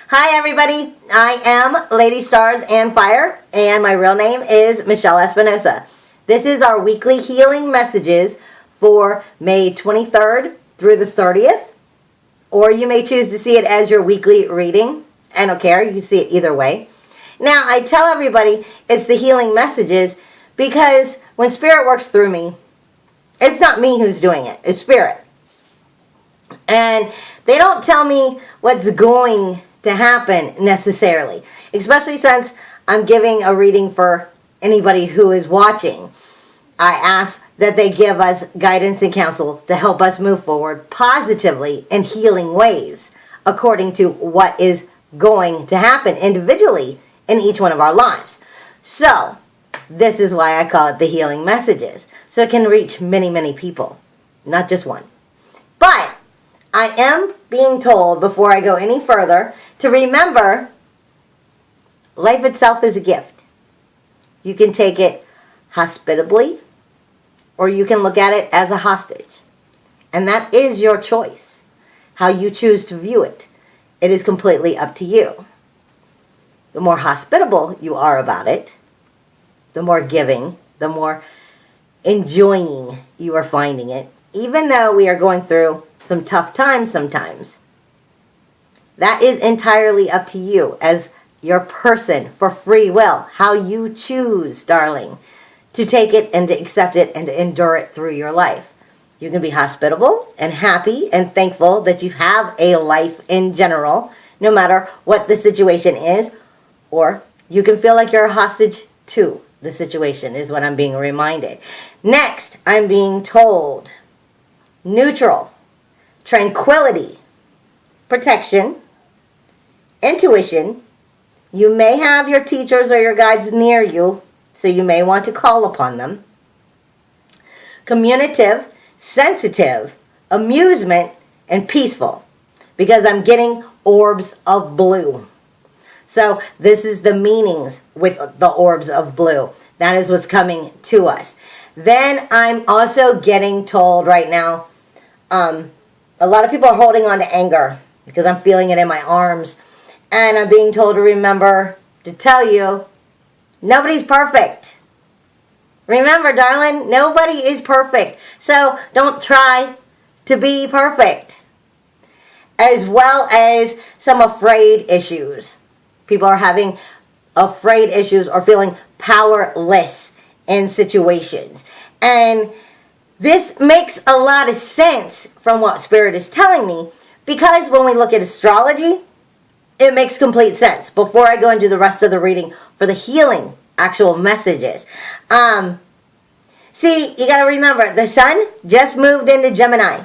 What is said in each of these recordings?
Hi everybody, I am Lady Stars and Fire, and my real name is Michelle Espinosa. This is our weekly healing messages for May 23rd through the 30th, or you may choose to see it as your weekly reading. I don't care, you can see it either way. Now, I tell everybody it's the healing messages because when Spirit works through me, it's not me who's doing it, it's Spirit. And they don't tell me what's going to happen necessarily, especially since I'm giving a reading for anybody who is watching. I ask that they give us guidance and counsel to help us move forward positively in healing ways according to what is going to happen individually in each one of our lives. So this is why I call it the healing messages, so it can reach many, many people, not just one. But I am being told before I go any further to remember life itself is a gift. You can take it hospitably or you can look at it as a hostage. And that is your choice, how you choose to view it. It is completely up to you. The more hospitable you are about it, the more giving, the more enjoying you are finding it, even though we are going through some tough times sometimes. That is entirely up to you as your person for free will, how you choose, darling, to take it and to accept it and to endure it through your life. You can be hospitable and happy and thankful that you have a life in general, no matter what the situation is, or you can feel like you're a hostage to the situation, is what I'm being reminded. Next, I'm being told neutral, tranquility, protection, intuition. You may have your teachers or your guides near you, so you may want to call upon them. Communicative, sensitive, amusement, and peaceful, because I'm getting orbs of blue. So this is the meanings with the orbs of blue. That is what's coming to us. Then I'm also getting told right now, a lot of people are holding on to anger because I'm feeling it in my arms. And I'm being told to remember to tell you, nobody's perfect. Remember, darling, nobody is perfect. So don't try to be perfect. As well as some afraid issues. People are having afraid issues or feeling powerless in situations. And this makes a lot of sense from what Spirit is telling me, because when we look at astrology, it makes complete sense. Before I go into the rest of the reading for the healing actual messages. See, you got to remember, the sun just moved into Gemini.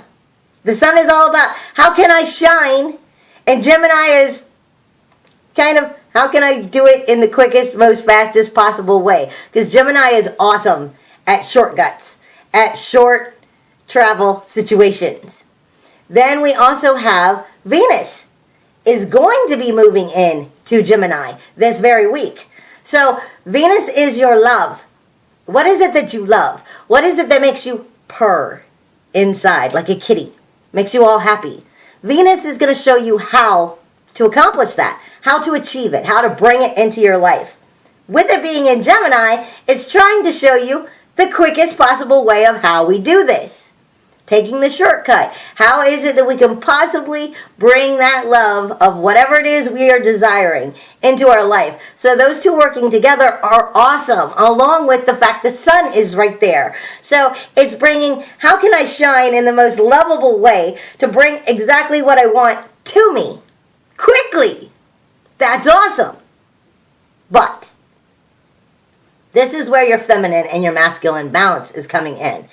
The sun is all about how can I shine, and Gemini is kind of how can I do it in the quickest, most fastest possible way. Because Gemini is awesome at shortcuts, at short travel situations. Then we also have Venus is going to be moving in to Gemini this very week. So Venus is your love. What is it that you love? What is it that makes you purr inside like a kitty? Makes you all happy. Venus is going to show you how to accomplish that, how to achieve it, how to bring it into your life. With it being in Gemini, it's trying to show you the quickest possible way of how we do this. Taking the shortcut. How is it that we can possibly bring that love of whatever it is we are desiring into our life? So those two working together are awesome, along with the fact the sun is right there. So it's bringing, how can I shine in the most lovable way to bring exactly what I want to me quickly? That's awesome. But this is where your feminine and your masculine balance is coming in.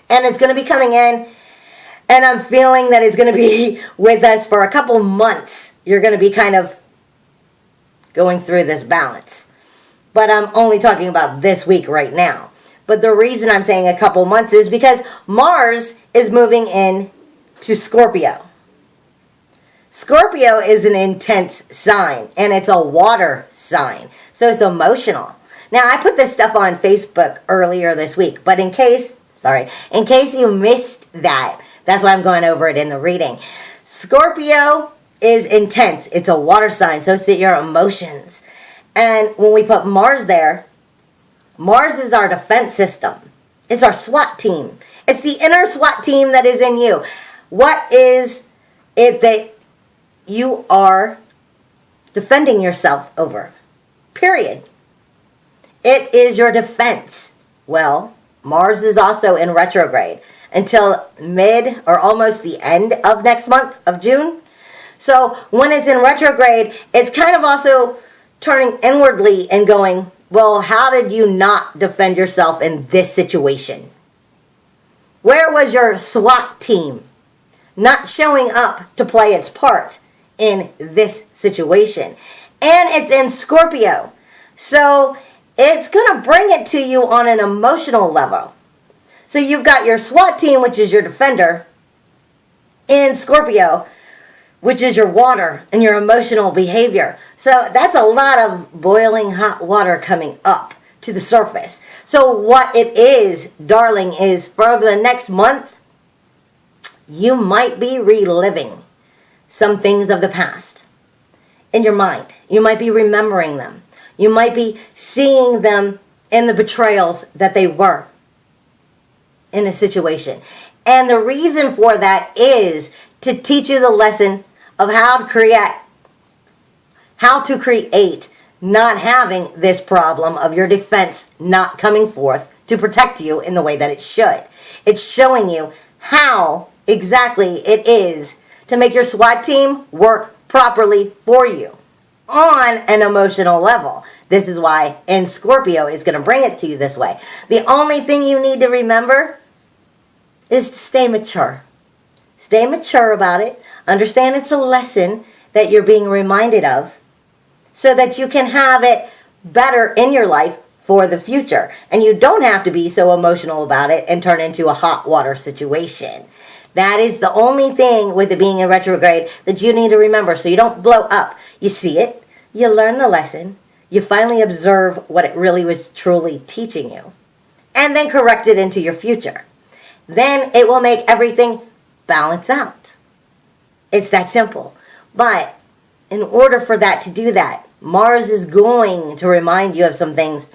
And it's going to be coming in, and I'm feeling that it's going to be with us for a couple months. You're going to be kind of going through this balance. But I'm only talking about this week right now. But the reason I'm saying a couple months is because Mars is moving in to Scorpio. Scorpio is an intense sign, and it's a water sign. So it's emotional. Now, I put this stuff on Facebook earlier this week, but in case you missed that, that's why I'm going over it in the reading. Scorpio is intense. It's a water sign, so it's your emotions. And when we put Mars there, Mars is our defense system. It's our SWAT team. It's the inner SWAT team that is in you. What is it that you are defending yourself over? Period. It is your defense. Well, Mars is also in retrograde until mid or almost the end of next month of June. So when it's in retrograde, it's kind of also turning inwardly and going, well, how did you not defend yourself in this situation? Where was your SWAT team not showing up to play its part in this situation? And it's in Scorpio. So it's going to bring it to you on an emotional level. So you've got your SWAT team, which is your defender, in Scorpio, which is your water and your emotional behavior. So that's a lot of boiling hot water coming up to the surface. So what it is, darling, is for over the next month, you might be reliving some things of the past in your mind. You might be remembering them. You might be seeing them in the betrayals that they were in a situation. And the reason for that is to teach you the lesson of how to create not having this problem of your defense not coming forth to protect you in the way that it should. It's showing you how exactly it is to make your SWAT team work properly for you on an emotional level. This is why in Scorpio is going to bring it to you this way. The only thing you need to remember is to stay mature. Stay mature about it. Understand it's a lesson that you're being reminded of so that you can have it better in your life for the future. And you don't have to be so emotional about it and turn into a hot water situation. That is the only thing with it being in retrograde that you need to remember so you don't blow up. You see it, you learn the lesson, you finally observe what it really was truly teaching you, and then correct it into your future. Then it will make everything balance out. It's that simple. But in order for that to do that, Mars is going to remind you of some things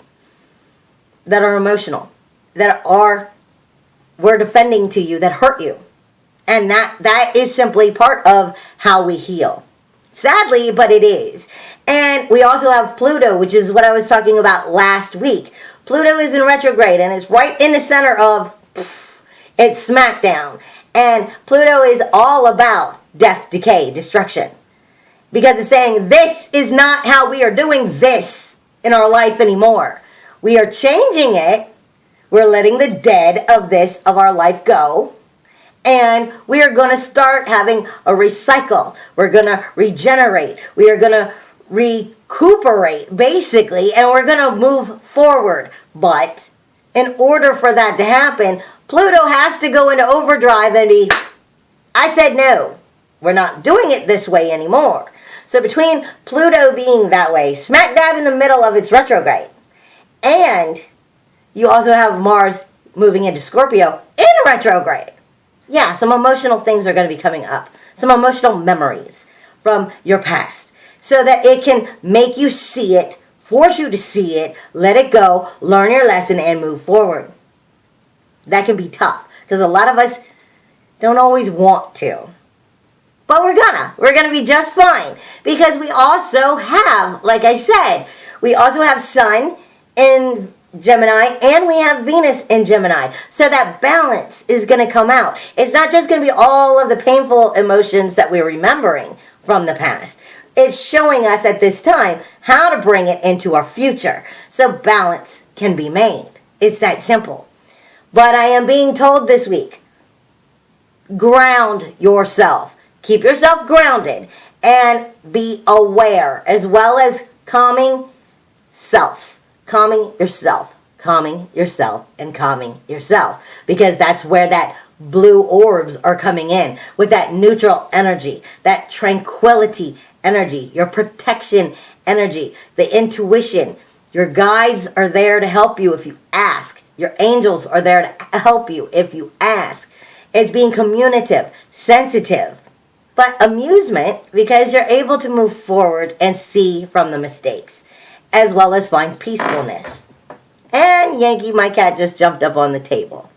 that are emotional, that were defending to you, that hurt you. And that is simply part of how we heal. Sadly, but it is. And we also have Pluto, which is what I was talking about last week. Pluto is in retrograde, and it's right in the center of it's smackdown. And Pluto is all about death, decay, destruction. Because it's saying this is not how we are doing this in our life anymore. We are changing it. We're letting the dead of this of our life go. And we are going to start having a recycle. We're going to regenerate. We are going to recuperate, basically. And we're going to move forward. But in order for that to happen, Pluto has to go into overdrive and be, I said no. We're not doing it this way anymore. So between Pluto being that way, smack dab in the middle of its retrograde, and you also have Mars moving into Scorpio in retrograde. Yeah, some emotional things are going to be coming up. Some emotional memories from your past. So that it can make you see it, force you to see it, let it go, learn your lesson, and move forward. That can be tough. Because a lot of us don't always want to. But we're gonna be just fine. Because we also have, like I said, we also have Sun in Gemini and we have Venus in Gemini. So that balance is gonna come out. It's not just gonna be all of the painful emotions that we're remembering from the past. It's showing us at this time how to bring it into our future. So balance can be made. It's that simple. But I am being told this week, ground yourself. Keep yourself grounded and be aware, as well as calming selves. Calming yourself, and calming yourself. Because that's where that blue orbs are coming in, with that neutral energy, that tranquility energy, your protection energy, the intuition. Your guides are there to help you if you ask. Your angels are there to help you if you ask. It's being communicative, sensitive, but amusement because you're able to move forward and see from the mistakes, as well as find peacefulness. And Yankee, my cat, just jumped up on the table.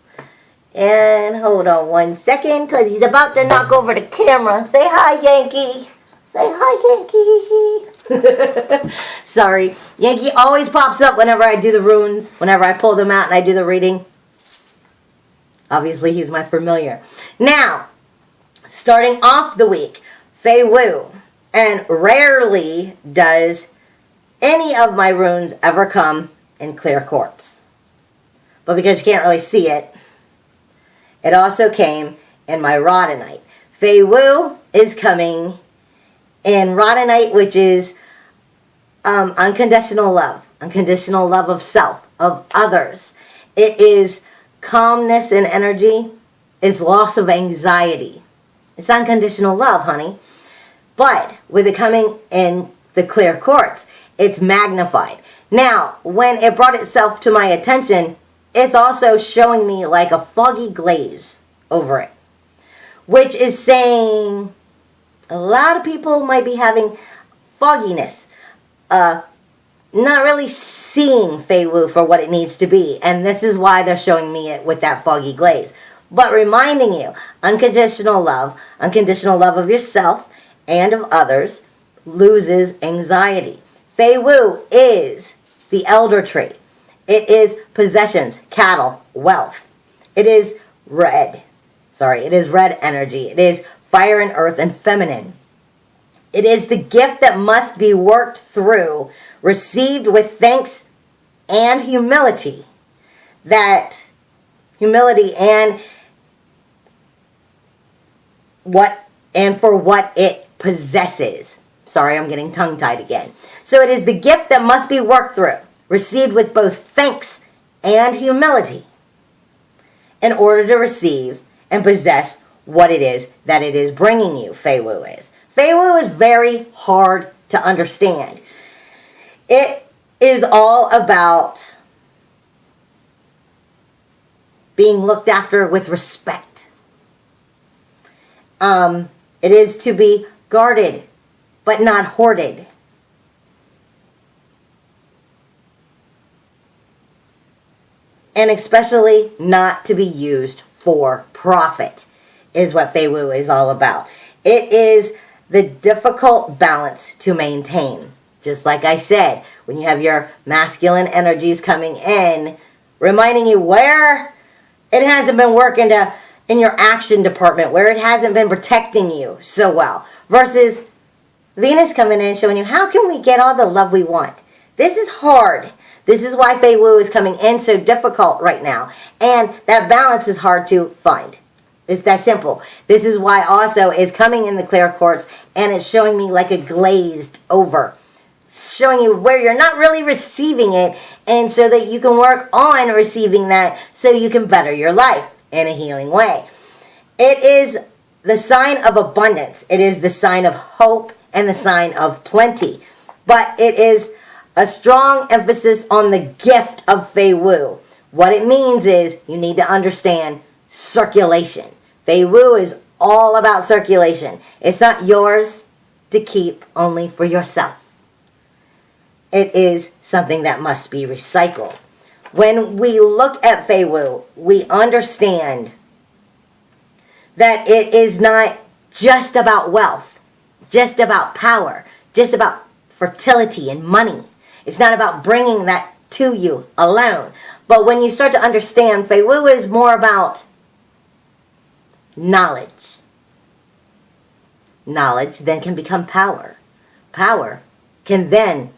And hold on one second, because he's about to knock over the camera. Say hi, Yankee. Say hi, Yankee. Sorry. Yankee always pops up whenever I do the runes, whenever I pull them out and I do the reading. Obviously, he's my familiar. Now, starting off the week, Fei Wu. And rarely does any of my runes ever come in clear quartz. But because you can't really see it, it also came in my rhodonite. Fei Wu is coming in rhodonite, which is unconditional love of self, of others. It is calmness and energy. It's loss of anxiety. It's unconditional love, honey. But with it coming in the clear quartz, it's magnified. Now, when it brought itself to my attention, it's also showing me like a foggy glaze over it, which is saying a lot of people might be having fogginess, not really seeing Fei Wu for what it needs to be, and this is why they're showing me it with that foggy glaze. But reminding you, unconditional love of yourself and of others, loses anxiety. Fei Wu is the elder tree. It is possessions, cattle, wealth. It is red. It is red energy. It is fire and earth and feminine. It is the gift that must be worked through, received with thanks and humility. That humility and for what it possesses. Sorry, I'm getting tongue-tied again. So it is the gift that must be worked through, received with both thanks and humility, in order to receive and possess what it is that it is bringing you. Fei Wu is. Fei Wu is very hard to understand. It is all about being looked after with respect. It is to be guarded, but not hoarded. And especially not to be used for profit, is what Fei Wu is all about. It is the difficult balance to maintain. Just like I said, when you have your masculine energies coming in, reminding you where it hasn't been working in your action department, where it hasn't been protecting you so well, versus Venus coming in showing you, how can we get all the love we want? This is hard. This is why Fei Wu is coming in so difficult right now. And that balance is hard to find. It's that simple. This is why also is coming in the clear quartz, and it's showing me like a glazed over. Showing you where you're not really receiving it, and so that you can work on receiving that so you can better your life in a healing way. It is the sign of abundance. It is the sign of hope and the sign of plenty. But it is a strong emphasis on the gift of Fei Wu. What it means is you need to understand circulation. Fei Wu is all about circulation. It's not yours to keep only for yourself. It is something that must be recycled. When we look at Fei Wu, we understand that it is not just about wealth, just about power, just about fertility and money. It's not about bringing that to you alone. But when you start to understand, Fei Wu is more about knowledge. Knowledge then can become power. Power can then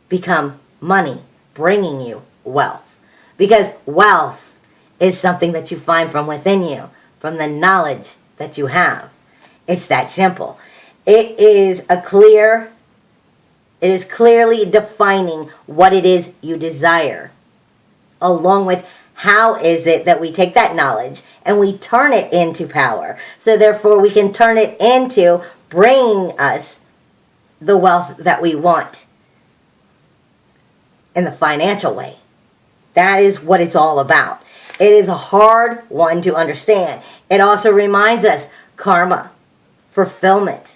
become money, bringing you wealth. Because wealth is something that you find from within you, from the knowledge that you have. It's that simple. It is clearly defining what it is you desire, along with how is it that we take that knowledge and we turn it into power. So therefore we can turn it into bringing us the wealth that we want in the financial way. That is what it's all about. It is a hard one to understand. It also reminds us karma. fulfillment.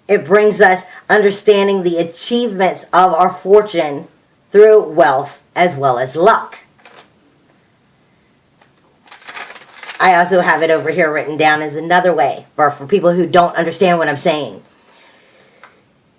It brings us understanding the achievements of our fortune through wealth as well as luck. I also have it over here written down as another way for people who don't understand what I'm saying.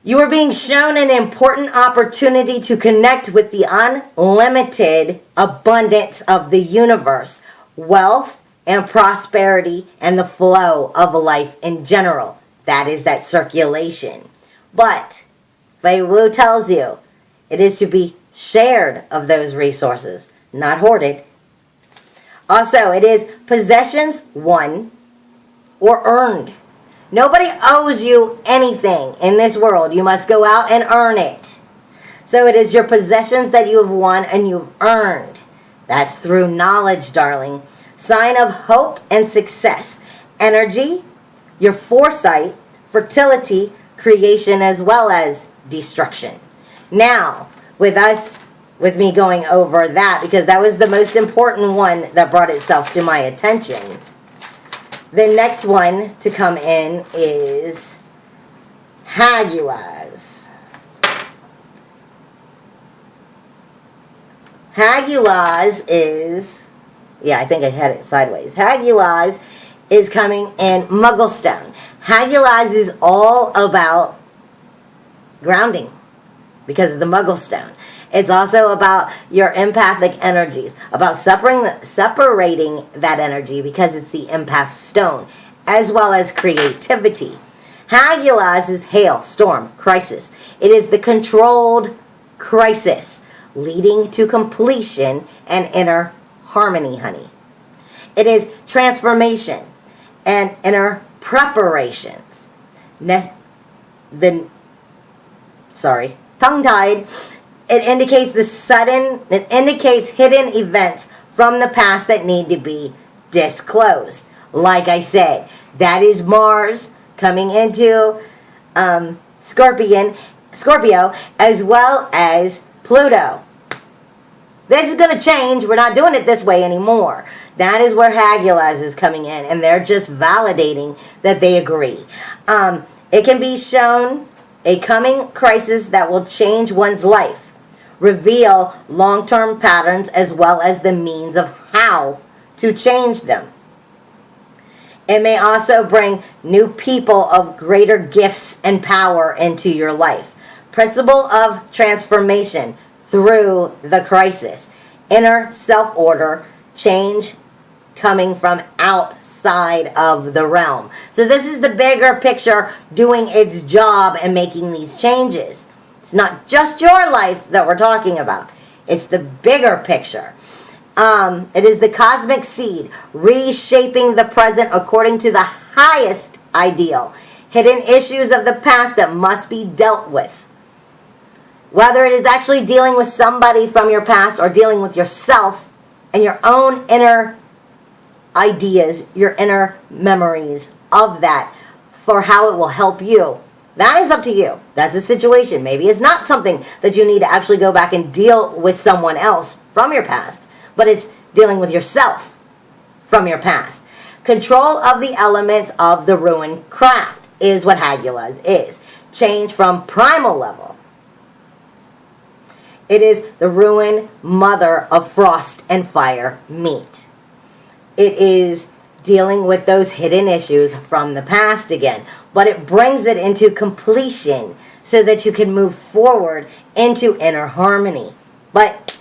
You are being shown an important opportunity to connect with the unlimited abundance of the universe, wealth and prosperity, and the flow of life in general. That is that circulation. But Fei Wu tells you it is to be shared of those resources, not hoarded. Also, it is possessions won or earned. Nobody owes you anything in this world. You must go out and earn it. So it is your possessions that you have won and you've earned. That's through knowledge, darling. Sign of hope and success. Energy, your foresight, fertility, creation, as well as destruction. Now, with me going over that, because that was the most important one that brought itself to my attention. The next one to come in is Hagulaz. Hagulaz is, I think I had it sideways. Hagulaz is coming in Mugglestone. Hagulaz is all about grounding because of the Mugglestone. It's also about your empathic energies, about separating that energy because it's the empath stone, as well as creativity. Hagulaz is hail, storm, crisis. It is the controlled crisis, leading to completion and inner harmony, honey. It is transformation and inner preparations. Tongue-tied. It indicates hidden events from the past that need to be disclosed. Like I said, that is Mars coming into Scorpio, as well as Pluto. This is going to change. We're not doing it this way anymore. That is where Hagulaz is coming in, and they're just validating that they agree. It can be shown a coming crisis that will change one's life, reveal long-term patterns as well as the means of how to change them. It may also bring new people of greater gifts and power into your life. Principle of transformation through the crisis. Inner self-order, change coming from outside of the realm. So this is the bigger picture doing its job and making these changes. It's not just your life that we're talking about. It's the bigger picture. It is the cosmic seed, reshaping the present according to the highest ideal. Hidden issues of the past that must be dealt with. Whether it is actually dealing with somebody from your past or dealing with yourself and your own inner ideas, your inner memories of that for how it will help you. That is up to you. That's the situation. Maybe it's not something that you need to actually go back and deal with someone else from your past, but it's dealing with yourself from your past. Control of the elements of the ruined craft is what Hagulaz is. Change from primal level. It is the ruined mother of frost and fire meet. It is dealing with those hidden issues from the past again, but it brings it into completion so that you can move forward into inner harmony. But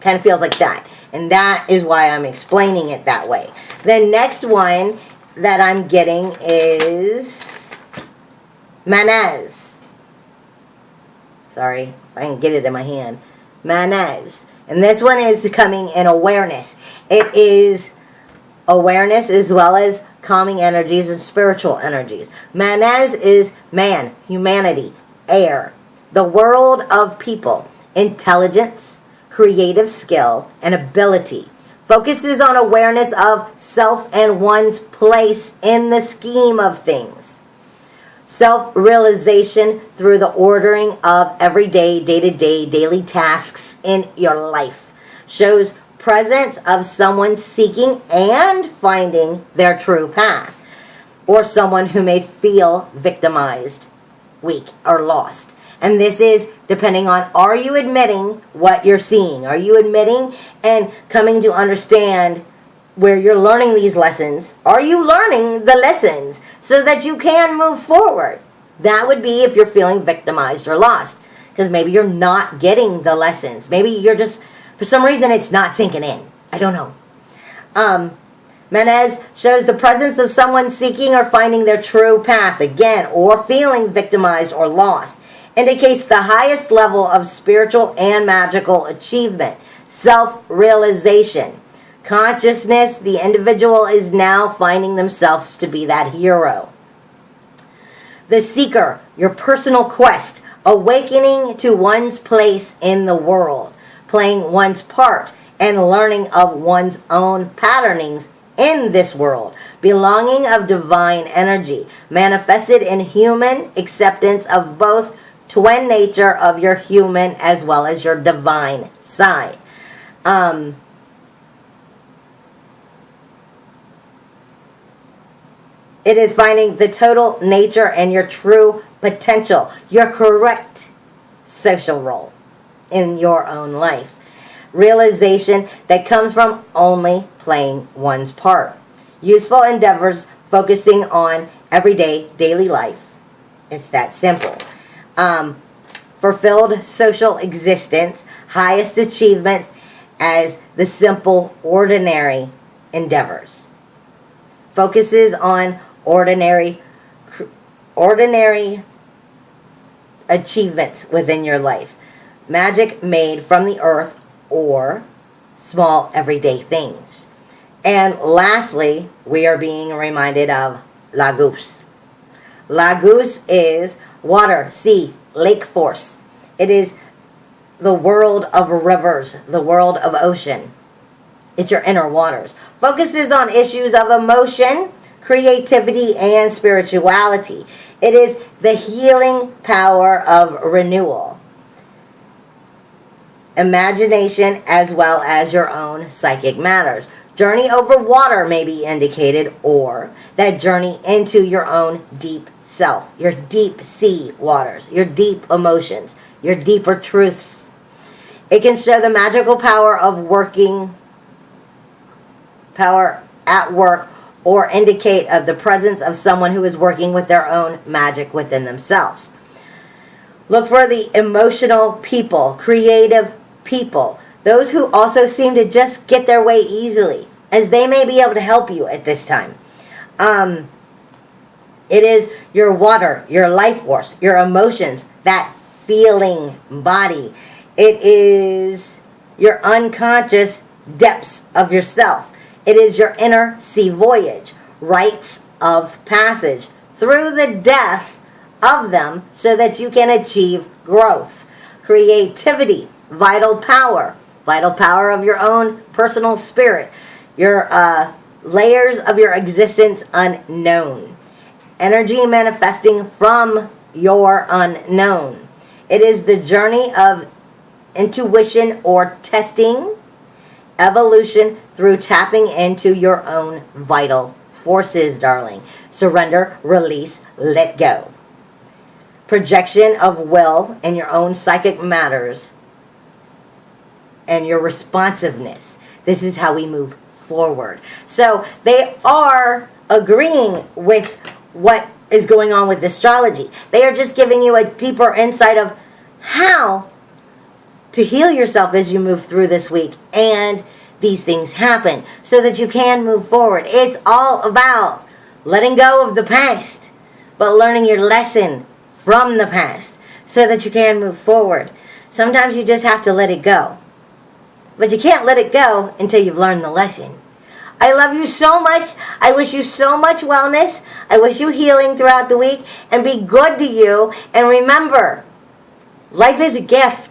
kind of feels like that, and that is why I'm explaining it that way. The next one that I'm getting is Manaz. Sorry, if I can get it in my hand. Manaz. And this one is coming in awareness. It is awareness as well as calming energies and spiritual energies. Manaz is man, humanity, air, the world of people, intelligence, creative skill, and ability. Focuses on awareness of self and one's place in the scheme of things. Self-realization through the ordering of everyday, day-to-day, daily tasks in your life. Shows presence of someone seeking and finding their true path. or someone who may feel victimized, weak, or lost. And this is depending on, are you admitting what you're seeing? Are you admitting and coming to understand where you're learning these lessons? Are you learning the lessons so that you can move forward? That would be if you're feeling victimized or lost, because maybe you're not getting the lessons. Maybe you're just, for some reason, it's not sinking in. I don't know. Menez shows the presence of someone seeking or finding their true path again, or feeling victimized or lost. Indicates the highest level of spiritual and magical achievement, self-realization. Consciousness, the individual is now finding themselves to be that hero. The seeker, your personal quest, awakening to one's place in the world, playing one's part, and learning of one's own patternings in this world, belonging of divine energy, manifested in human acceptance of both twin nature of your human as well as your divine side. It is finding the total nature and your true potential, your correct social role in your own life. Realization that comes from only playing one's part. Useful endeavors focusing on everyday, daily life. It's that simple. Fulfilled social existence, highest achievements as the simple, ordinary endeavors. Focuses on ordinary achievements within your life. Magic made from the earth or small everyday things. And lastly, we are being reminded of Lagos. Lagos is water, sea, lake force. It is the world of rivers, the world of ocean. It's your inner waters. Focuses on issues of emotion, creativity, and spirituality. It is the healing power of renewal. Imagination as well as your own psychic matters. Journey over water may be indicated, or that journey into your own deep self, your deep sea waters, your deep emotions, your deeper truths. It can show the magical power at work, or indicate of the presence of someone who is working with their own magic within themselves. Look for the emotional people, creative people, those who also seem to just get their way easily, as they may be able to help you at this time. It is your water, your life force, your emotions, that feeling body. It is your unconscious depths of yourself. It is your inner sea voyage, rites of passage through the death of them so that you can achieve growth, creativity, vital power of your own personal spirit, your layers of your existence unknown, energy manifesting from your unknown. It is the journey of intuition or testing, evolution through tapping into your own vital forces, darling. Surrender, release, let go. Projection of will in your own psychic matters and your responsiveness. This is how we move forward. So they are agreeing with what is going on with astrology. They are just giving you a deeper insight of how to heal yourself as you move through this week, and these things happen so that you can move forward. It's all about letting go of the past, but learning your lesson from the past so that you can move forward. Sometimes you just have to let it go, but you can't let it go until you've learned the lesson. I love you so much. I wish you so much wellness. I wish you healing throughout the week, and be good to you. And remember, life is a gift.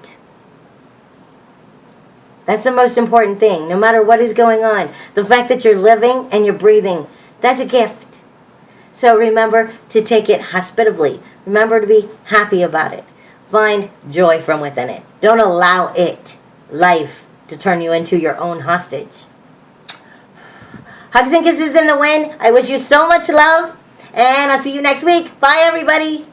That's the most important thing. No matter what is going on, the fact that you're living and you're breathing, that's a gift. So remember to take it hospitably. Remember to be happy about it. Find joy from within it. Don't allow it, life, to turn you into your own hostage. Hugs and kisses in the wind. I wish you so much love. And I'll see you next week. Bye, everybody.